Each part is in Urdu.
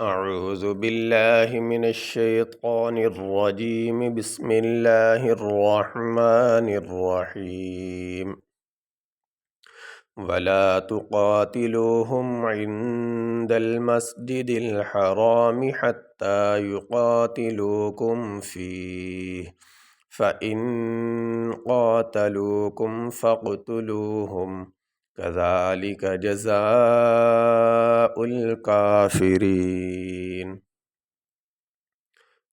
اعوذ باللہ من الشیطان الرجیم بسم اللہ الرحمن الرحیم ولا تقاتلوهم عند المسجد الحرام حتى يقاتلوكم فيه فإن قاتلوكم فاقتلوهم كذلك جزاء الكافرين۔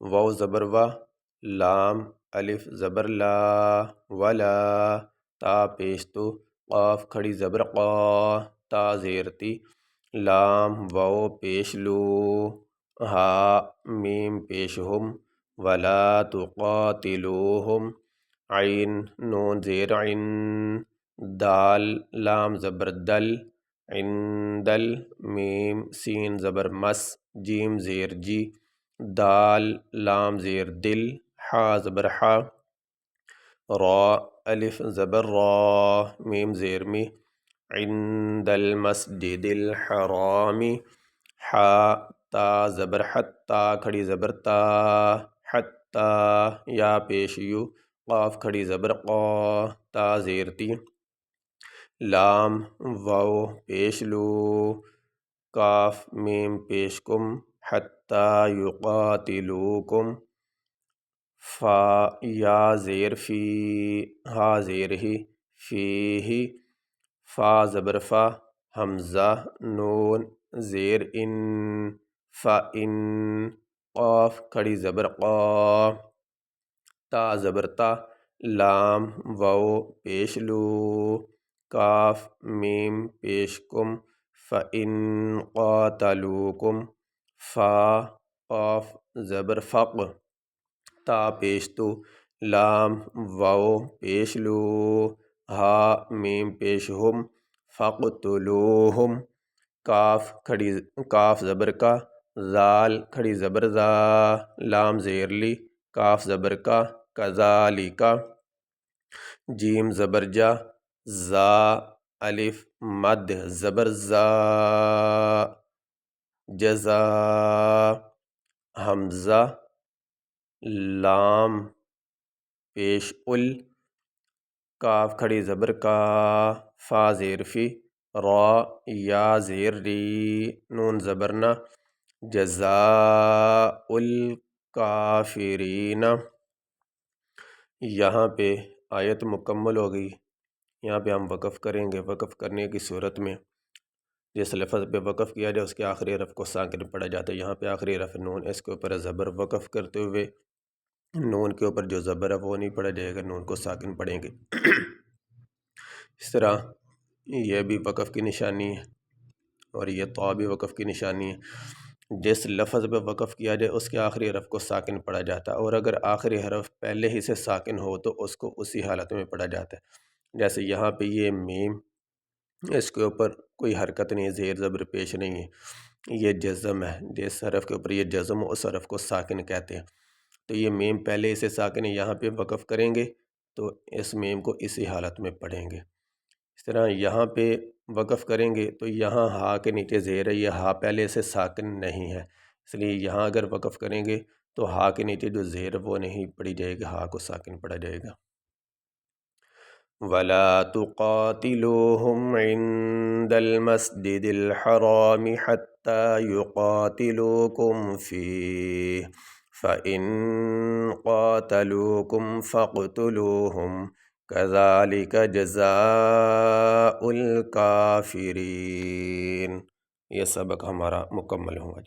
واو زبر وا، لام الف زبر لا، ولا تا پیشتو، قاف کھڑی زبر قا، تا زیرتی، لام واو پیش لو، ہا میم پیش ہم، ولا تقاتلوہم، عین نون زیر عن، دال لام زبر دل، عندل میم سین زبر مس، جیم زیر جی، دال لام زیر دل، حا زبر حا، را الف زبر را، میم زیر می، عند المسجد الحرام، حا تا زبر حتا کھڑی زبر تا، حتا یا پیش یو، قاف کھڑی زبر قا، تا زیرتی، لام واو پیش لو، کاف میم پیش کم، حتی یقاتلوکم، فا یا زیر فی، ہا زیر ہی، فی ہی، فا زبر فا، حمزہ نون زیر ان، فا ان، قاف کھڑی زبر قا، تا زبر تا، لام واو پیش لو، کاف میم پیش کم، فَإِن قَاتَلُوكُمْ، فا قاف زبر فق، تا پیش تو، لام واو پیش لو، ہا میم پیش ہم، فَقْتُلُوهُمْ، کاف زبر کا، زال کھڑی زبر زا، لام زیر لی، کاف زبر کا، کذالک، جیم زبر جا، زا الف مد زبر زا، جزا، حمزہ لام پیش ال، کاف کھڑی زبر کا، فا زیر فی، را یا زیر ری، نون زبرنا، جزاء الکافرین۔ یہاں پہ آیت مکمل ہو گئی۔ یہاں پہ ہم وقف کریں گے۔ وقف کرنے کی صورت میں جس لفظ پہ وقف کیا جائے اس کے آخری حرف کو ساکن پڑھا جاتا ہے۔ یہاں پہ آخری حرف نون، اس کے اوپر زبر، وقف کرتے ہوئے نون کے اوپر جو زبر ہے وہ نہیں پڑھا جائے گا، نون کو ساکن پڑھیں گے۔ اس طرح یہ بھی وقف کی نشانی ہے اور یہ طا بھی وقف کی نشانی ہے۔ جس لفظ پہ وقف کیا جائے اس کے آخری حرف کو ساکن پڑھا جاتا ہے، اور اگر آخری حرف پہلے ہی سے ساکن ہو تو اس کو اسی حالت میں پڑھا جاتا ہے۔ جیسے یہاں پہ یہ میم، اس کے اوپر کوئی حرکت نہیں ہے، زیر زبر پیش نہیں ہے، یہ جزم ہے۔ جس حرف کے اوپر یہ جزم ہو اس حرف کو ساکن کہتے ہیں۔ تو یہ میم پہلے سے ساکن ہے، یہاں پہ وقف کریں گے تو اس میم کو اسی حالت میں پڑھیں گے۔ اس طرح یہاں پہ وقف کریں گے تو یہاں ہا کے نیچے زیر ہے، یہ ہا پہلے سے ساکن نہیں ہے، اس لیے یہاں اگر وقف کریں گے تو ہا کے نیچے جو زیر وہ نہیں پڑھی جائے گی، ہا کو ساکن پڑھا جائے گا۔ وَلَا تُقَاتِلُوهُمْ عِندَ الْمَسْجِدِ الْحَرَامِ حَتَّى يُقَاتِلُوكُمْ فِيهِ فَإِن قَاتَلُوكُمْ فَاقْتُلُوهُمْ كَذَلِكَ جَزَاءُ الْكَافِرِينَ۔ یہ سبق ہمارا مکمل ہوا۔